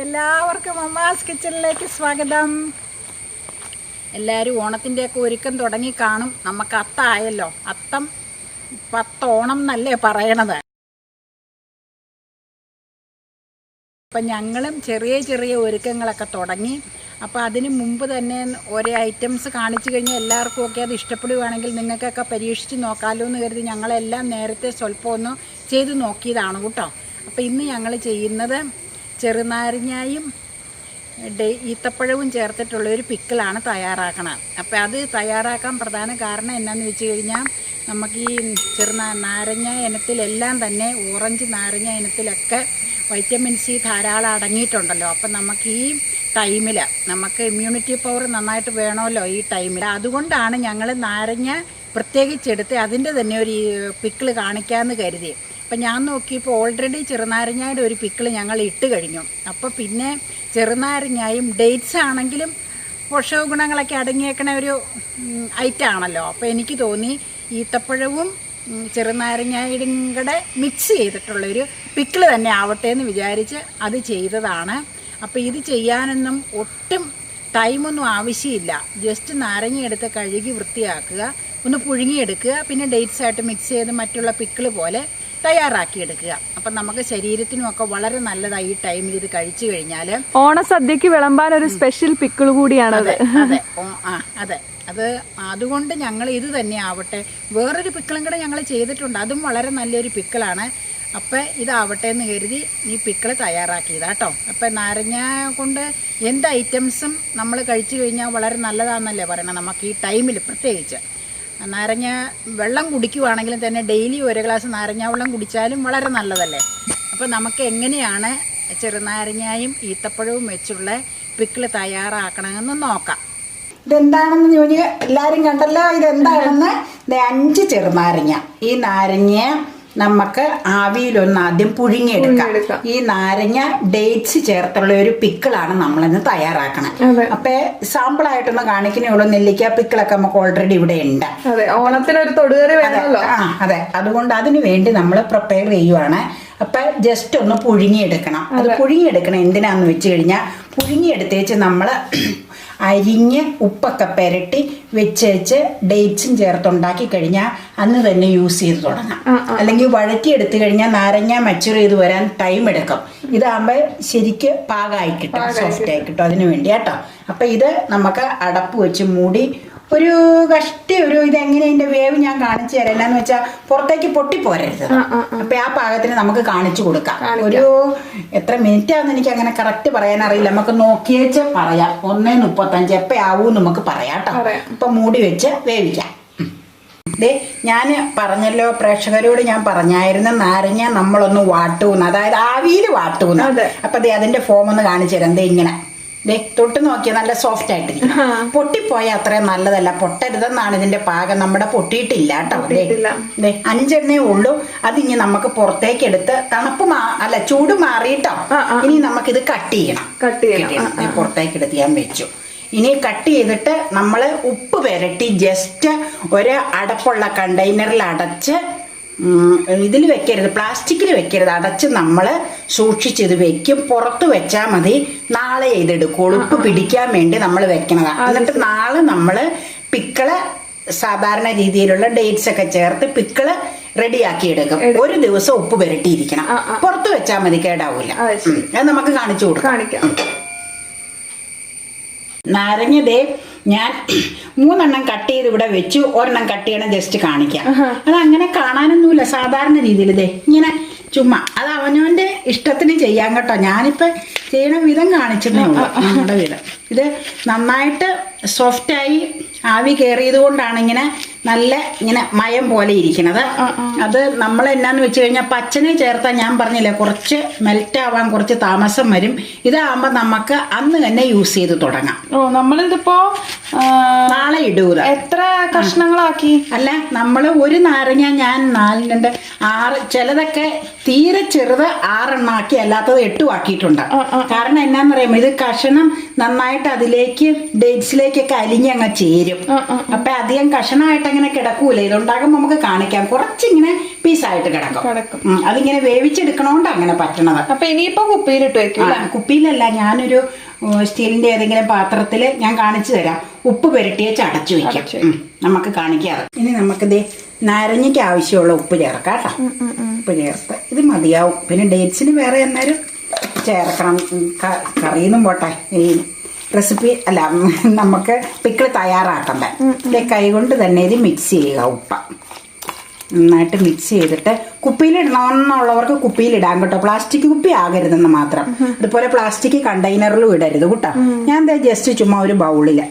എല്ലാവർക്കും അമ്മാസ് കിച്ചണിലേക്ക് സ്വാഗതം. എല്ലാവരും ഓണത്തിൻ്റെയൊക്കെ ഒരുക്കം തുടങ്ങി കാണും. നമുക്ക് അത്തമായല്ലോ, അത്തം 10 ഓണം എന്നല്ലേ പറയണത്. അപ്പം ഞങ്ങളും ചെറിയ ചെറിയ ഒരുക്കങ്ങളൊക്കെ തുടങ്ങി. അപ്പോൾ അതിന് മുമ്പ് തന്നെ ഓരോ ഐറ്റംസ് കാണിച്ചു കഴിഞ്ഞാൽ എല്ലാവർക്കും ഒക്കെ അത് ഇഷ്ടപ്പെടുകയാണെങ്കിൽ നിങ്ങൾക്കൊക്കെ പരീക്ഷിച്ച് നോക്കാമല്ലോ എന്ന് കരുതി ഞങ്ങളെല്ലാം നേരത്തെ സ്വല്പം ഒന്ന് ചെയ്ത് നോക്കിയതാണ് കേട്ടോ. അപ്പോൾ ഇന്ന് ഞങ്ങൾ ചെയ്യുന്നത് ചെറുനാരങ്ങയും ഈത്തപ്പഴവും ചേർത്തിട്ടുള്ളൊരു പിക്കിളാണ് തയ്യാറാക്കണം. അപ്പോൾ അത് തയ്യാറാക്കാൻ പ്രധാന കാരണം എന്നാന്ന് വെച്ച് കഴിഞ്ഞാൽ നമുക്ക് ഈ നാരങ്ങ ഇനത്തിലെല്ലാം തന്നെ ഓറഞ്ച് നാരങ്ങ ഇനത്തിലൊക്കെ വൈറ്റമിൻ സി ധാരാളം അടങ്ങിയിട്ടുണ്ടല്ലോ. അപ്പം നമുക്ക് ഈ ടൈമിൽ നമുക്ക് ഇമ്മ്യൂണിറ്റി പവർ നന്നായിട്ട് വേണമല്ലോ ഈ ടൈമിൽ. അതുകൊണ്ടാണ് ഞങ്ങൾ നാരങ്ങ പ്രത്യേകിച്ചെടുത്ത് അതിൻ്റെ തന്നെ ഒരു പിക്കിള് കാണിക്കാമെന്ന് കരുതി. അപ്പം ഞാൻ നോക്കിയപ്പോൾ ഓൾറെഡി ചെറുനാരങ്ങയുടെ ഒരു പിക്കിള് ഞങ്ങൾ ഇട്ട് കഴിഞ്ഞു. അപ്പോൾ പിന്നെ ചെറുനാരങ്ങയും ഡേറ്റ്സ് ആണെങ്കിലും പോഷക ഗുണങ്ങളൊക്കെ അടങ്ങിയേക്കണ ഒരു ഐറ്റം ആണല്ലോ. അപ്പോൾ എനിക്ക് തോന്നി ഈത്തപ്പഴവും ചെറുനാരങ്ങയും കൂടെ മിക്സ് ചെയ്തിട്ടുള്ളൊരു പിക്കിള് തന്നെ ആവട്ടെ എന്ന് വിചാരിച്ച് അത് ചെയ്തതാണ്. അപ്പോൾ ഇത് ചെയ്യാനൊന്നും ഒട്ടും ടൈമൊന്നും ആവശ്യമില്ല. ജസ്റ്റ് നാരങ്ങ എടുത്ത് കഴുകി വൃത്തിയാക്കുക, ഒന്ന് പുഴുങ്ങിയെടുക്കുക, പിന്നെ ഡേറ്റ്സ് ആയിട്ട് മിക്സ് ചെയ്ത് മറ്റുള്ള പിക്കിള് പോലെ തയ്യാറാക്കിയെടുക്കുക. അപ്പം നമുക്ക് ശരീരത്തിനുമൊക്കെ വളരെ നല്ലതായി ഈ ടൈമിൽ ഇത് കഴിച്ചു കഴിഞ്ഞാൽ. ഓണസദ്യക്ക് വിളമ്പാൻ ഒരു സ്പെഷ്യൽ പിക്കിൾ കൂടിയാണത്. അതെ അതെ അത് അതുകൊണ്ട് ഞങ്ങൾ ഇത് തന്നെ ആവട്ടെ. വേറൊരു പിക്കിളും കൂടെ ഞങ്ങൾ ചെയ്തിട്ടുണ്ട്, അതും വളരെ നല്ലൊരു പിക്കിളാണ്. അപ്പം ഇതാവട്ടെ എന്ന് കരുതി ഈ പിക്കിള് തയ്യാറാക്കിയതാട്ടോ. അപ്പം നാരങ്ങ കൊണ്ട് എന്ത് ഐറ്റംസും നമ്മൾ കഴിച്ചു കഴിഞ്ഞാൽ വളരെ നല്ലതാണെന്നല്ലേ പറയണം. നമുക്ക് ഈ ടൈമിൽ പ്രത്യേകിച്ച് നാരങ്ങ വെള്ളം കുടിക്കുവാണെങ്കിലും തന്നെ ഡെയിലി 1 ഗ്ലാസ് നാരങ്ങ വെള്ളം കുടിച്ചാലും വളരെ നല്ലതല്ലേ. അപ്പം നമുക്ക് എങ്ങനെയാണ് ചെറുനാരങ്ങയും ഈത്തപ്പഴവും വെച്ചുള്ള പിക്കിള് തയ്യാറാക്കണമെന്ന് നോക്കാം. ഇതെന്താണെന്ന് ചോദിച്ചാൽ എല്ലാവരും കണ്ടല്ലോ, ഇതെന്താണെന്ന്. 5 ചെറുനാരങ്ങ. ഈ നാരങ്ങ നമുക്ക് ആവിയിലൊന്ന് ആദ്യം പുഴുങ്ങിയെടുക്കാം. ഈ നാരങ്ങ ഡേറ്റ്സ് ചേർത്തുള്ള ഒരു പിക്കിളാണ് നമ്മളിന്ന് തയ്യാറാക്കണം. അപ്പൊ സാമ്പിളായിട്ടൊന്ന് കാണിക്കുന്നേ ഉള്ളൂ. നെല്ലിക്ക പിക്കിളൊക്കെ നമുക്ക് ഓൾറെഡി ഇവിടെ ഉണ്ട്. ഓണത്തിനൊരു തൊടുകറി വേണമല്ലോ. അതെ, അതുകൊണ്ട് അതിന് വേണ്ടി നമ്മൾ പ്രിപ്പയർ ചെയ്യുവാണ്. അപ്പൊ ജസ്റ്റ് ഒന്ന് പുഴുങ്ങിയെടുക്കണം. അത് പുഴുങ്ങിയെടുക്കണം എന്തിനാന്ന് വെച്ച് കഴിഞ്ഞാൽ പുഴുങ്ങിയെടുത്തേച്ച് നമ്മൾ അരിഞ്ഞ് ഉപ്പൊക്കെ പുരട്ടി വെച്ച് ഡേറ്റ്സും ചേർത്തുണ്ടാക്കി കഴിഞ്ഞാൽ അന്ന് തന്നെ യൂസ് ചെയ്ത് തുടങ്ങാം. അല്ലെങ്കിൽ വഴറ്റിയെടുത്ത് കഴിഞ്ഞാൽ നാരങ്ങ മച്ചുർ ചെയ്ത് വരാൻ ടൈം എടുക്കും. ഇതാകുമ്പോൾ ശരിക്ക് പാകമായി കിട്ടും, സോഫ്റ്റ് ആയി കിട്ടും. അതിന് വേണ്ടി കേട്ടോ. അപ്പം ഇത് നമുക്ക് അടപ്പ് വെച്ച് മൂടി ഒരു ഇതെങ്ങനെ ഇതിന്റെ വേവ് ഞാൻ കാണിച്ചു തരാം. എന്നാന്ന് വെച്ചാൽ പുറത്തേക്ക് പൊട്ടിപ്പോരരുത്. അപ്പൊ ആ പാകത്തിന് നമുക്ക് കാണിച്ചു കൊടുക്കാം. ഒരു എത്ര മിനിറ്റ് ആണെന്ന് എനിക്ക് അങ്ങനെ കറക്റ്റ് പറയാൻ അറിയില്ല. നമുക്ക് നോക്കിയേച്ച് പറയാം. 1:35 എപ്പോഴാവൂ നമുക്ക് പറയാം കേട്ടോ. ഇപ്പൊ മൂടി വെച്ച് വേവിക്കാം. ഞാൻ പറഞ്ഞല്ലോ, പ്രേക്ഷകരോട് ഞാൻ പറഞ്ഞായിരുന്നു നാരങ്ങ നമ്മളൊന്ന് വാട്ടൂന്ന്, അതായത് ആവിയിൽ വാട്ടൂന്ന്. അപ്പൊ അതിന്റെ ഫോം ഒന്ന് കാണിച്ചു തരാം. ഇങ്ങനെ തൊട്ട് നോക്കിയാൽ നല്ല സോഫ്റ്റ് ആയിട്ടിരിക്കും. പൊട്ടിപ്പോയാൽ അത്രയും നല്ലതല്ല, പൊട്ടരുതെന്നാണ് ഇതിന്റെ പാകം. നമ്മുടെ പൊട്ടിയിട്ടില്ല കേട്ടോ. 5 ഉള്ളൂ. അതിനി നമുക്ക് പുറത്തേക്ക് എടുത്ത് ചൂട് മാറിയിട്ടോ. ഇനി നമുക്കിത് കട്ട് ചെയ്യണം. പുറത്തേക്ക് എടുത്ത് ഞാൻ വെച്ചു. ഇനി കട്ട് ചെയ്തിട്ട് നമ്മൾ ഉപ്പ് പുരട്ടി ജസ്റ്റ് ഒരു അടപ്പുള്ള കണ്ടെയ്നറിൽ അടച്ച്, ഇതിൽ വെക്കരുത്, പ്ലാസ്റ്റിക്കിൽ വെക്കരുത്, അടച്ച് നമ്മൾ സൂക്ഷിച്ചത് വെക്കും. പുറത്ത് വെച്ചാൽ മതി. നാളെ ചെയ്തെടുക്കുള്ളൂ. ഉപ്പ് പിടിക്കാൻ വേണ്ടി നമ്മൾ വെക്കണതാണ്. എന്നിട്ട് നാളെ നമ്മൾ പിക്കിള് സാധാരണ രീതിയിലുള്ള ഡേറ്റ്സ് ഒക്കെ ചേർത്ത് പിക്കിള് റെഡിയാക്കി എടുക്കും. ഒരു ദിവസം ഉപ്പ് പുരട്ടിയിരിക്കണം. പുറത്ത് വെച്ചാൽ മതി, കേടാവൂല. അത് നമുക്ക് കാണിച്ചു കൊടുക്കാം. നാരങ്ങ ഞാൻ 3 കട്ട് ചെയ്ത് ഇവിടെ വെച്ചു. 1 കട്ട് ചെയ്യണം ജസ്റ്റ് കാണിക്കാം. അതങ്ങനെ കാണാനൊന്നുമില്ല, സാധാരണ രീതിയിൽ ഇങ്ങനെ ചുമ്മാ അത് അവനവന്റെ ഇഷ്ടത്തിന് ചെയ്യാൻ കേട്ടോ. ഞാനിപ്പോ ചെയ്യണ വിധം കാണിച്ചിട്ടേ ഉള്ളൂ. നമ്മുടെ വിധം ഇത് നന്നായിട്ട് സോഫ്റ്റായി ആവി കയറിയത് കൊണ്ടാണ് ഇങ്ങനെ മയം പോലെ ഇരിക്കണത്. അത് നമ്മൾ എന്നാന്ന് വെച്ച് കഴിഞ്ഞാൽ പച്ചനെ ചേർത്താൽ ഞാൻ പറഞ്ഞില്ലേ കുറച്ച് മെൽറ്റ് ആവാൻ കുറച്ച് താമസം വരും. ഇതാകുമ്പോ നമുക്ക് അന്ന് തന്നെ യൂസ് ചെയ്ത് തുടങ്ങാം. നമ്മളിതിപ്പോ നാളെ ഇടൂല. എത്ര കഷ്ണങ്ങളാക്കി? അല്ല, നമ്മള് ഒരു നാരങ്ങ ഞാൻ 4, 6, ചിലതൊക്കെ തീരെ ചെറുത് 6 എണ്ണാക്കി, അല്ലാത്തത് 8 ആക്കിയിട്ടുണ്ട്. കാരണം എന്നാന്ന് പറയുമ്പോ ഇത് കഷണം നന്നായിട്ട് അതിലേക്ക് ഡേറ്റ്സിലേക്കൊക്കെ അലിഞ്ഞങ്ങ് ചേരും. അപ്പൊ അധികം കഷണമായിട്ട് അങ്ങനെ കിടക്കൂല. ഇതുണ്ടാകുമ്പോൾ നമുക്ക് കാണിക്കാം, കുറച്ചിങ്ങനെ പീസായിട്ട് കിടക്കും. അതിങ്ങനെ വേവിച്ചെടുക്കണോണ്ട് അങ്ങനെ പറ്റണത്. അപ്പൊ ഇനിയിപ്പോ കുപ്പിയിലിട്ട് വെക്കും. കുപ്പിയിലല്ല, ഞാനൊരു സ്റ്റീലിന്റെ ഏതെങ്കിലും പാത്രത്തില് ഞാൻ കാണിച്ചു തരാം. ഉപ്പ് പുരട്ടിയേച്ച് അടച്ചു വെക്കാം. നമുക്ക് കാണിക്കാറ്. ഇനി നമുക്കിത് നാരങ്ങയ്ക്ക് ആവശ്യമുള്ള ഉപ്പ് ചേർക്കാം കേട്ടോ. ഉപ്പ് ചേർത്ത് ഇത് മതിയാവും. പിന്നെ ഡേറ്റ്സിന് വേറെ എന്നാലും ചേർക്കണം. കറിയൊന്നും പോട്ടെ, ഈ റെസിപ്പി അല്ല, നമുക്ക് പിക്കിൾ തയ്യാറാക്കണ്ടേ. കൈ കൊണ്ട് തന്നെ ഇത് മിക്സ് ചെയ്യുക. ഉപ്പ നന്നായിട്ട് മിക്സ് ചെയ്തിട്ട് കുപ്പിയിലിടണമെന്നുള്ളവർക്ക് കുപ്പിയിലിടാൻ കേട്ടോ. പ്ലാസ്റ്റിക് കുപ്പി ആകരുതെന്ന് മാത്രം. അതുപോലെ പ്ലാസ്റ്റിക് കണ്ടെയ്നറിലും ഇടരുത് കേട്ടോ. ഞാൻ ജസ്റ്റ് ചുമ്മാ ഒരു ബൗളില്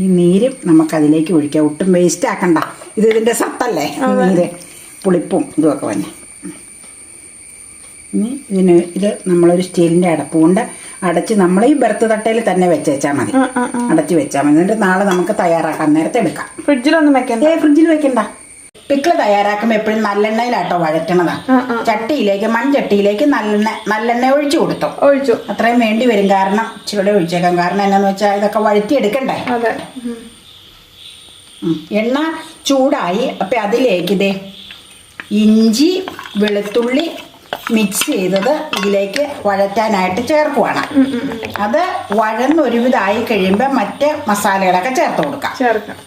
ഈ നീരും നമുക്കതിലേക്ക് ഒഴിക്കാം. ഒട്ടും വേസ്റ്റ് ആക്കണ്ട. ഇതിന്റെ സത്തല്ലേ നീര്, പുളിപ്പും ഇതുമൊക്കെ വന്നെ. ഇനി ഇത് നമ്മളൊരു സ്റ്റീലിന്റെ അടപ്പ് കൊണ്ട് അടച്ച് നമ്മൾ ഈ ബെർത്ത് തട്ടയിൽ തന്നെ വെച്ചാൽ മതി. അടച്ച് വെച്ചാൽ മതി. എന്നിട്ട് നാളെ നമുക്ക് തയ്യാറാക്കാൻ നേരത്തെ എടുക്കാം. ഫ്രിഡ്ജിലൊന്നും വെക്കണ്ട. ഫ്രിഡ്ജിൽ വെക്കണ്ട. പിക്കിള് തയ്യാറാക്കുമ്പോൾ എപ്പോഴും നല്ലെണ്ണയിലാട്ടോ വഴറ്റണതാ. ചട്ടിയിലേക്ക്, മൺചട്ടിയിലേക്ക് നല്ലെണ്ണ ഒഴിച്ചു. അത്രയും വേണ്ടി വരും. കാരണം ഇച്ചിരി ഒഴിച്ചേക്കാം. കാരണം എന്നാന്ന് വെച്ചാൽ ഇതൊക്കെ വഴറ്റി എടുക്കണ്ടേ. എണ്ണ ചൂടായി. അപ്പൊ അതിലേക്ക് ഇതേ ഇഞ്ചി വെളുത്തുള്ളി മിക്സ് ചെയ്തത് ഇതിലേക്ക് വഴറ്റാനായിട്ട് ചേർക്കുവാണ്. അത് വഴന്നൊരുവിധായി കഴിയുമ്പോൾ മറ്റ് മസാലകളൊക്കെ ചേർത്ത് കൊടുക്കാം.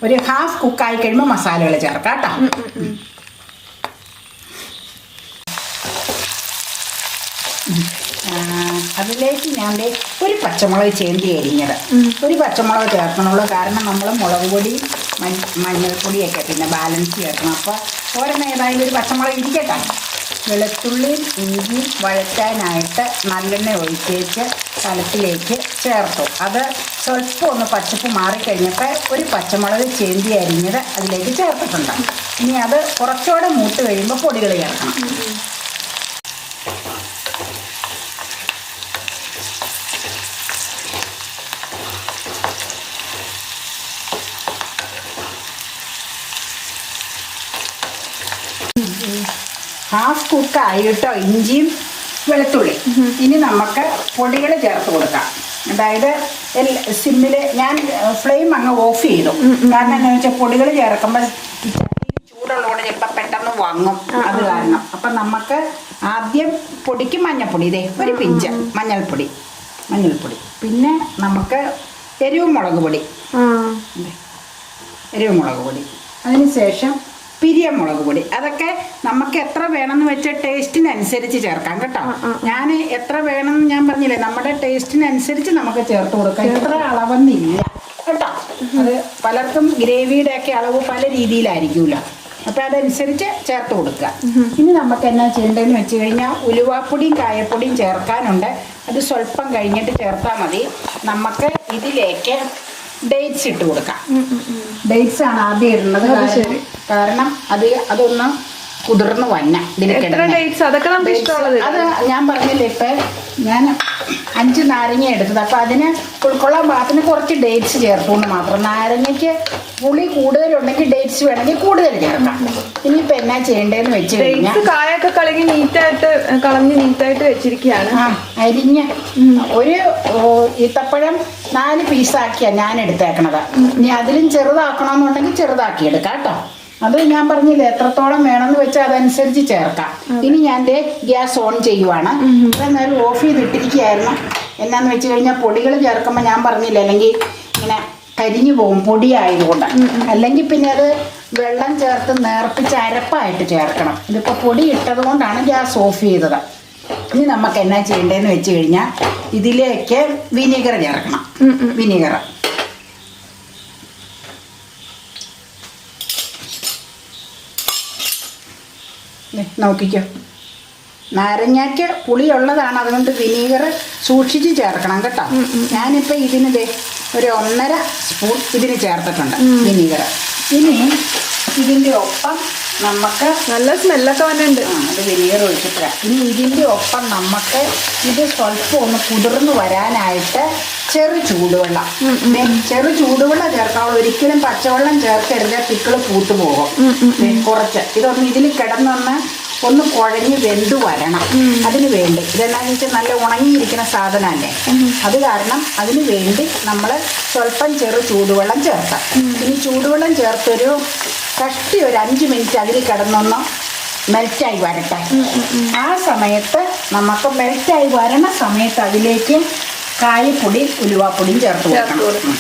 ഒരു ഹാഫ് കുക്കായി കഴിയുമ്പോൾ മസാലകൾ ചേർക്കാം കേട്ടോ. അതിലേക്ക് ഞാൻ ഒരു പച്ചമുളക് ചേന്തി അരിഞ്ഞത്, ഒരു പച്ചമുളക് ചേർക്കണുള്ളൂ. കാരണം നമ്മൾ മുളക് പൊടി മഞ്ഞൾപ്പൊടിയൊക്കെ പിന്നെ ബാലൻസ് ചേർക്കണം. അപ്പോൾ ഓരോന്ന് ഏതായാലും ഒരു പച്ചമുളക് ഇരിക്കട്ടെ. വെളുത്തുള്ളിയും ഇഞ്ചിയും വഴറ്റാനായിട്ട് നല്ലെണ്ണ ഒഴിച്ചേച്ച് കലത്തിലേക്ക് ചേർത്തു. അത് സ്വല്പം ഒന്ന് പച്ചപ്പ് മാറിക്കഴിഞ്ഞപ്പോൾ ഒരു പച്ചമുളക് ചേന്തി അരിഞ്ഞത് അതിലേക്ക് ചേർത്തിട്ടുണ്ട്. ഇനി അത് കുറച്ചുകൂടെ മൂത്ത് കഴിയുമ്പോൾ പൊടികൾ ചേർക്കണം. ഹാഫ് കുക്കായി കേട്ടോ ഇഞ്ചിയും വെളുത്തുള്ളി. ഇനി നമുക്ക് പൊടികൾ ചേർത്ത് കൊടുക്കാം. അതായത് സിമ്മിൽ ഞാൻ ഫ്ലെയിം അങ്ങ് ഓഫ് ചെയ്തു. കാരണം എന്താണെന്ന് വെച്ചാൽ പൊടികൾ ചേർക്കുമ്പോൾ ചൂടുള്ളതുകൊണ്ട് ചിലപ്പോൾ പെട്ടെന്ന് വങ്ങും. അത് കാരണം അപ്പം നമുക്ക് ആദ്യം പൊടിക്ക് മഞ്ഞൾപ്പൊടി, ഇതേ ഒരു പിഞ്ച് മഞ്ഞൾപ്പൊടി, പിന്നെ നമുക്ക് എരിവ് മുളക് പൊടി, അതിനുശേഷം പിരിയമുളക് പൊടി. അതൊക്കെ നമുക്ക് എത്ര വേണമെന്ന് വെച്ചാൽ ടേസ്റ്റിനനുസരിച്ച് ചേർക്കാം കേട്ടോ. ഞാൻ എത്ര വേണമെന്ന് ഞാൻ പറഞ്ഞില്ലേ, നമ്മുടെ ടേസ്റ്റിനനുസരിച്ച് നമുക്ക് ചേർത്ത് കൊടുക്കാം. എത്ര അളവെന്നില്ല കേട്ടോ. അത് പലർക്കും ഗ്രേവിയുടെ ഒക്കെ അളവ് പല രീതിയിലായിരിക്കുമല്ലോ. അപ്പം അതനുസരിച്ച് ചേർത്ത് കൊടുക്കുക. ഇനി നമുക്ക് എന്നാ ചെയ്യേണ്ടതെന്ന് വെച്ച് കഴിഞ്ഞാൽ ഉലുവാപ്പൊടിയും കായപ്പൊടിയും ചേർക്കാനുണ്ട്. അത് സ്വല്പം കഴിഞ്ഞിട്ട് ചേർത്താൽ മതി. നമുക്ക് ഇതിലേക്ക് ഡേറ്റ്സ് ഇട്ട് കൊടുക്കാം. ഡേറ്റ്സ് ആണ് ആദ്യം ഇടുന്നത്. കാരണം അതൊന്ന് കുതിർന്ന് വന്ന അത് ഞാൻ പറഞ്ഞില്ലേ. ഇപ്പൊ ഞാൻ 5 നാരങ്ങ എടുത്തത്. അപ്പൊ അതിന് ഉൾക്കൊള്ളാൻ പാകത്തിന് കുറച്ച് ഡേറ്റ്സ് ചേർത്തുകൊണ്ട് മാത്രം. നാരങ്ങയ്ക്ക് പുളി കൂടുതലുണ്ടെങ്കിൽ ഡേറ്റ്സ് വേണമെങ്കിൽ കൂടുതൽ ചേർക്കാം. ഇനിയിപ്പോ എന്നാ ചെയ്യേണ്ടതെന്ന് വെച്ച് കഴിഞ്ഞാൽ കായൊക്കെ കളഞ്ഞ് നീറ്റായിട്ട് വെച്ചിരിക്കുകയാണ്. അരിഞ്ഞ് ഒരു ഈത്തപ്പഴം 4 പീസാക്കിയാണ് ഞാൻ എടുത്തേക്കണത്. ഇനി അതിലും ചെറുതാക്കണമെന്നുണ്ടെങ്കിൽ ചെറുതാക്കി എടുക്കാം കേട്ടോ. അത് ഞാൻ പറഞ്ഞില്ലേ, എത്രത്തോളം വേണമെന്ന് വെച്ചാൽ അതനുസരിച്ച് ചേർക്കാം. ഇനി ഞാൻ ഗ്യാസ് ഓൺ ചെയ്യുവാണ്. എന്നാലും ഓഫ് ചെയ്തിട്ടിരിക്കുകയായിരുന്നു. എന്നാന്ന് വെച്ച് കഴിഞ്ഞാൽ പൊടികൾ ചേർക്കുമ്പോൾ ഞാൻ പറഞ്ഞില്ല, അല്ലെങ്കിൽ ഇങ്ങനെ കരിഞ്ഞു പോകും പൊടിയായതുകൊണ്ട്. അല്ലെങ്കിൽ പിന്നെ അത് വെള്ളം ചേർത്ത് നേർപ്പിച്ച് അരപ്പായിട്ട് ചേർക്കണം. ഇതിപ്പോൾ പൊടി ഇട്ടത് കൊണ്ടാണ് ഗ്യാസ് ഓഫ് ചെയ്തത്. ഇനി നമുക്ക് എന്നാ ചെയ്യേണ്ടതെന്ന് വെച്ച് കഴിഞ്ഞാൽ ഇതിലേക്ക് വിനീഗർ ചേർക്കണം. വിനീഗർ നോക്കിക്കോ. നാരങ്ങയ്ക്ക് പുളിയുള്ളതാണ്, അതുകൊണ്ട് വിനീഗർ സൂക്ഷിച്ച് ചേർക്കണം കേട്ടോ. ഞാനിപ്പോൾ ഇതിന് ഒരു 1.5 സ്പൂൺ ഇതിന് ചേർത്തിട്ടുണ്ട് വിനീഗർ. ഇനി ഇതിൻ്റെ ഒപ്പം നമുക്ക് നല്ല സ്മെല്ലൊക്കെ വന്നിട്ടുണ്ട്. അത് വിനീഗർ ഒഴിച്ചിട്ടില്ല. ഇനി ഇതിൻ്റെ ഒപ്പം നമുക്ക് ഇത് സ്വല്പം ഒന്ന് കുതിർന്ന് വരാനായിട്ട് ചെറു ചൂടുവെള്ളം ചേർക്കാവുള്ളൂ. ഒരിക്കലും പച്ചവെള്ളം ചേർക്കരുത്, പിക്കിള് പൂത്തു പോകും. കുറച്ച് ഇതൊന്ന് ഇതിൽ കിടന്നൊന്ന് ഒന്ന് കുഴഞ്ഞ് വെന്ത് വരണം. അതിന് വേണ്ടി ഇതെന്താണെന്ന് വെച്ചാൽ നല്ല ഉണങ്ങിയിരിക്കുന്ന സാധനമല്ലേ, അത് കാരണം അതിന് വേണ്ടി നമ്മൾ സ്വല്പം ചെറു ചൂടുവെള്ളം ചേർക്കാം. ഇനി ചൂടുവെള്ളം ചേർത്തൊരു കഷ്ടി ഒരു 5 മിനിറ്റ് അതിൽ കിടന്നൊന്ന് മെൽറ്റായി വരട്ടെ. ആ സമയത്ത് നമുക്ക് മെൽറ്റായി വരണ സമയത്ത് അതിലേക്ക് കായപ്പൊടി ഉലുവാപ്പൊടിയും ചേർത്ത് കൊടുക്കണം.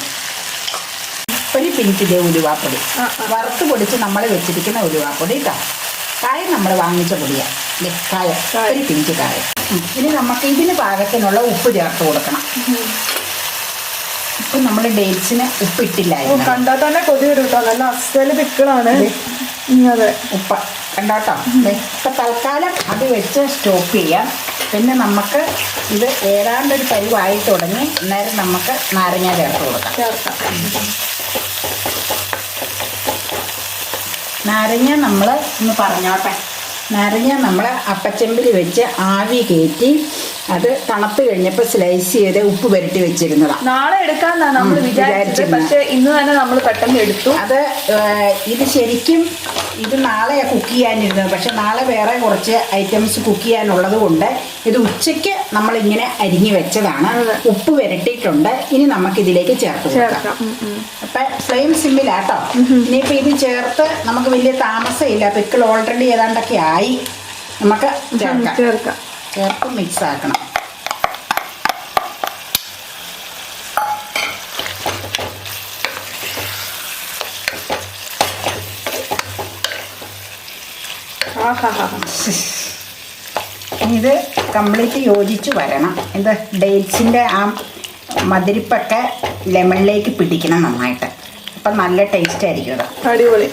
ഒരു പിഞ്ചിലെ ഉലുവാപ്പൊടി, വറുത്ത് പൊടിച്ച് നമ്മൾ വെച്ചിരിക്കുന്ന ഉലുവാപ്പൊടി കേട്ടോ. കായം നമ്മൾ വാങ്ങിച്ച പൊടിയാണ്, കായ ഒരു പിഞ്ച് കായം. ഇനി നമുക്ക് ഇതിന് പാകത്തിനുള്ള ഉപ്പ് ചേർത്ത് കൊടുക്കണം. ഇപ്പം നമ്മൾ ഡേറ്റ്സിന് ഉപ്പിട്ടില്ലായിരുന്നു. കണ്ടാൽ തന്നെ കൊതി വരും കേട്ടോ, നല്ല അസല് പിക്കിളാണ്. അതെ, ഉപ്പ കണ്ടോട്ടോ. ഇപ്പം തൽക്കാലം അത് വെച്ച് സ്റ്റോപ്പ് ചെയ്യാം. പിന്നെ നമുക്ക് ഇത് ഏതാണ്ടൊരു പരിവായി തുടങ്ങി അന്നേരം നമുക്ക് നാരങ്ങ ചേർത്ത് കൊടുക്കാം. നാരങ്ങ നമ്മൾ ഒന്ന് പറഞ്ഞോട്ടെ. നാരങ്ങ നമ്മൾ അപ്പച്ചെമ്പിൽ വെച്ച് ആവി കയറ്റി അത് തണുപ്പ് കഴിഞ്ഞപ്പോൾ സ്ലൈസ് ചെയ്ത് ഉപ്പ് പുരട്ടി വെച്ചിരുന്നതാണ്. നാളെ എടുക്കാന്നാണ് നമ്മൾ വിചാരിച്ചത്, പക്ഷേ ഇന്ന് തന്നെ നമ്മൾ പെട്ടെന്ന് എടുത്തു. അത് ഇത് ശരിക്കും ഇത് നാളെ കുക്ക് ചെയ്യാനിരുന്നത്, പക്ഷെ നാളെ വേറെ കുറച്ച് ഐറ്റംസ് കുക്ക് ചെയ്യാനുള്ളത് കൊണ്ട് ഇത് ഉച്ചയ്ക്ക് നമ്മളിങ്ങനെ അരിഞ്ഞു വെച്ചതാണ്. ഉപ്പ് പുരട്ടിയിട്ടുണ്ട്. ഇനി നമുക്ക് ഇതിലേക്ക് ചേർത്ത് കൊടുക്കാം. അപ്പം ഫ്ലെയിം സിമ്മിലാട്ടോ. ഇനിയിപ്പോൾ ഇത് ചേർത്ത് നമുക്ക് വലിയ താമസമില്ല. പിക്കിൾ ഓൾറെഡി ഏതാണ്ടൊക്കെ ആയി. നമുക്ക് ചേർക്കാം. ചേർത്ത് മിക്സ് ആക്കണം. ഇത് കംപ്ലീറ്റ് യോജിച്ച് വരണം. ഇത് ഡേറ്റ്സിൻ്റെ ആ മധുരിപ്പൊക്കെ ലെമണിലേക്ക് പിടിക്കണം നന്നായിട്ട്. അപ്പം നല്ല ടേസ്റ്റ് ആയിരിക്കും അത്. അടിപൊളി.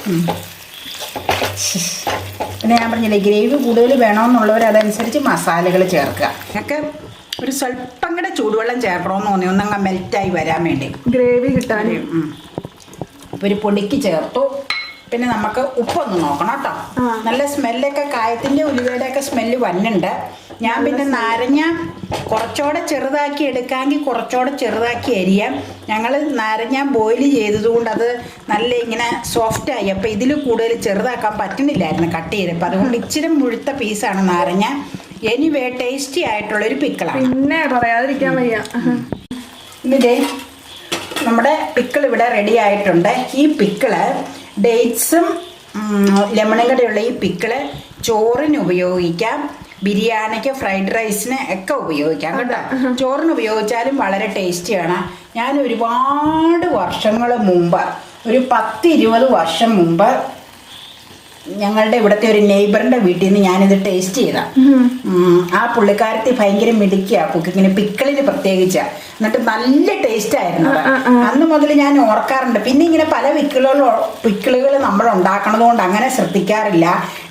പിന്നെ ഞാൻ പറഞ്ഞില്ലേ, ഗ്രേവി കൂടുതൽ വേണമെന്നുള്ളവർ അതനുസരിച്ച് മസാലകൾ ചേർക്കുക. ഞങ്ങൾക്ക് ഒരു സ്വല്പം കൂടെ ചൂടുവെള്ളം ചേർക്കണമെന്ന് തോന്നി, ഒന്നങ്ങ് മെൽറ്റായി വരാൻ വേണ്ടി, ഗ്രേവി കിട്ടാൻ. ഒരു പൊടിക്ക് ചേർത്തു. പിന്നെ നമുക്ക് ഉപ്പൊന്ന് നോക്കണം കേട്ടോ. നല്ല സ്മെല്ലൊക്കെ കായത്തിൻ്റെ ഉലുവയുടെ ഒക്കെ സ്മെല്ല് വന്നുണ്ട്. ഞാൻ പിന്നെ നാരങ്ങ കുറച്ചുകൂടെ ചെറുതാക്കി എടുക്കാമെങ്കിൽ കുറച്ചുകൂടെ ചെറുതാക്കി അരിയാം. ഞങ്ങൾ നാരങ്ങ ബോയിൽ ചെയ്തതുകൊണ്ട് അത് നല്ല ഇങ്ങനെ സോഫ്റ്റായി. അപ്പോൾ ഇതിൽ കൂടുതൽ ചെറുതാക്കാൻ പറ്റുന്നില്ലായിരുന്നു കട്ട് ചെയ്തപ്പോൾ. അതുകൊണ്ട് ഇച്ചിരി മുഴുത്ത പീസാണ് നാരങ്ങ. എനിവേ ടേസ്റ്റി ആയിട്ടുള്ളൊരു പിക്കിളാണ്, പിന്നെ പറയാതിരിക്കാൻ വയ്യ. ഇതേ നമ്മുടെ പിക്കിൾ ഇവിടെ റെഡി ആയിട്ടുണ്ട്. ഈ പിക്കിള് ഡേറ്റ്സും ലെമണും കൂടെയുള്ള ഈ പിക്കിള് ചോറിന് ഉപയോഗിക്കാം, ബിരിയാണിക്ക്, ഫ്രൈഡ് റൈസിന് ഒക്കെ ഉപയോഗിക്കാം കേട്ടോ. ചോറിന് ഉപയോഗിച്ചാലും വളരെ ടേസ്റ്റിയാണ്. ഞാൻ ഒരുപാട് വർഷങ്ങൾ മുമ്പ്, ഒരു 10-20 വർഷം മുമ്പ് ഞങ്ങളുടെ ഇവിടുത്തെ ഒരു നെയ്ബറിൻ്റെ വീട്ടിൽ നിന്ന് ഞാനിത് ടേസ്റ്റ് ചെയ്താ. ആ പുള്ളിക്കാരത്തി ഭയങ്കര മിടുക്കിയാണ് കുക്കിങ്ങിന്, പിക്കിളിന് പ്രത്യേകിച്ച്. എന്നിട്ട് നല്ല ടേസ്റ്റ് ആയിരുന്നു അത്. അന്ന് മുതൽ ഞാൻ ഓർക്കാറുണ്ട്. പിന്നെ ഇങ്ങനെ പല പിക്കിളുകൾ നമ്മൾ ഉണ്ടാക്കണത് കൊണ്ട് അങ്ങനെ ശ്രദ്ധിക്കാറില്ല.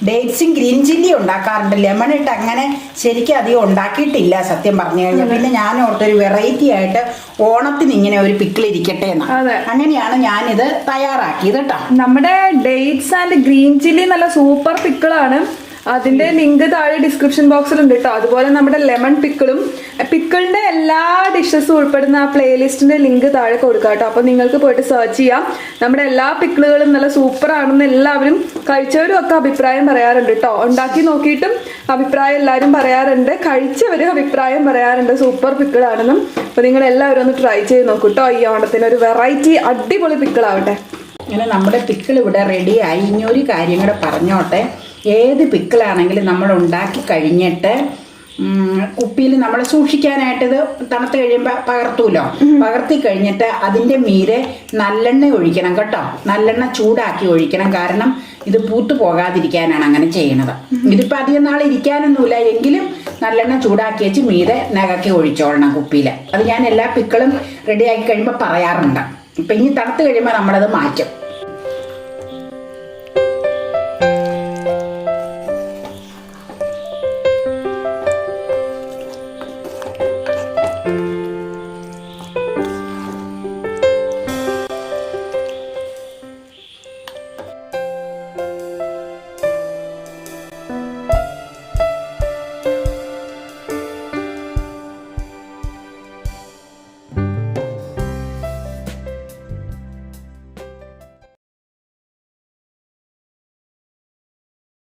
ഡേറ്റ്സും ഗ്രീൻ ചില്ലി ഉണ്ടാക്കാറുണ്ട്, ലെമൺ ഇട്ട് അങ്ങനെ ശരിക്കും അധികം ഉണ്ടാക്കിയിട്ടില്ല സത്യം പറഞ്ഞു കഴിഞ്ഞാൽ. പിന്നെ ഞാൻ ഓർത്തൊരു വെറൈറ്റി ആയിട്ട് ഓണത്തിന് ഇങ്ങനെ ഒരു പിക്കിൾ ഇരിക്കട്ടെ എന്ന്, അങ്ങനെയാണ് ഞാനിത് തയ്യാറാക്കിയത് കേട്ടോ. നമ്മുടെ ഡേറ്റ്സ് ആൻഡ് ഗ്രീൻ ചില്ലി നല്ല സൂപ്പർ പിക്കിളാണ്. അതിന്റെ ലിങ്ക് താഴെ ഡിസ്ക്രിപ്ഷൻ ബോക്സിലുണ്ട് കേട്ടോ. അതുപോലെ നമ്മുടെ ലെമൺ പിക്കിളും, പിക്കിളിന്റെ എല്ലാ ഡിഷസും ഉൾപ്പെടുന്ന ആ പ്ലേലിസ്റ്റിന്റെ ലിങ്ക് താഴെ കൊടുക്കാം കേട്ടോ. അപ്പൊ നിങ്ങൾക്ക് പോയിട്ട് സെർച്ച് ചെയ്യാം. നമ്മുടെ എല്ലാ പിക്കിളുകളും നല്ല സൂപ്പർ ആണെന്ന് എല്ലാവരും കഴിച്ചവരും ഒക്കെ അഭിപ്രായം പറയാറുണ്ട് കേട്ടോ. ഉണ്ടാക്കി നോക്കിയിട്ടും അഭിപ്രായം എല്ലാവരും പറയാറുണ്ട്, കഴിച്ചവരും അഭിപ്രായം പറയാറുണ്ട് സൂപ്പർ പിക്കിളാണെന്നും. അപ്പൊ നിങ്ങൾ എല്ലാവരും ഒന്ന് ട്രൈ ചെയ്ത് നോക്കൂ കേട്ടോ. ഈ ഓണത്തിന് ഒരു വെറൈറ്റി അടിപൊളി പിക്കിളാവട്ടെ. ഇങ്ങനെ നമ്മുടെ പിക്കിൾ ഇവിടെ റെഡിയായി. ഇനി ഒരു കാര്യം കൂടെ പറഞ്ഞോട്ടെ. ഏത് പിക്കിളാണെങ്കിലും നമ്മൾ ഉണ്ടാക്കി കഴിഞ്ഞിട്ട് കുപ്പിയിൽ നമ്മൾ സൂക്ഷിക്കാനായിട്ട് ഇത് തണുത്ത് കഴിയുമ്പോൾ പകർത്തൂലോ. പകർത്തി കഴിഞ്ഞിട്ട് അതിൻ്റെ മീതെ നല്ലെണ്ണ ഒഴിക്കണം കേട്ടോ. നല്ലെണ്ണ ചൂടാക്കി ഒഴിക്കണം. കാരണം ഇത് പൂത്തു പോകാതിരിക്കാനാണ് അങ്ങനെ ചെയ്യണത്. ഇതിപ്പോൾ അധികം നാൾ ഇരിക്കാനൊന്നുമില്ല, എങ്കിലും നല്ലെണ്ണ ചൂടാക്കി വെച്ച് മീതെ നകക്കി ഒഴിച്ചോളണം കുപ്പിയിൽ. അത് ഞാൻ എല്ലാ പിക്കിളും റെഡിയാക്കി കഴിയുമ്പോൾ പറയാറുണ്ട്. ഇപ്പം ഇനി തണുത്ത് കഴിയുമ്പോൾ നമ്മളത് മാറ്റും.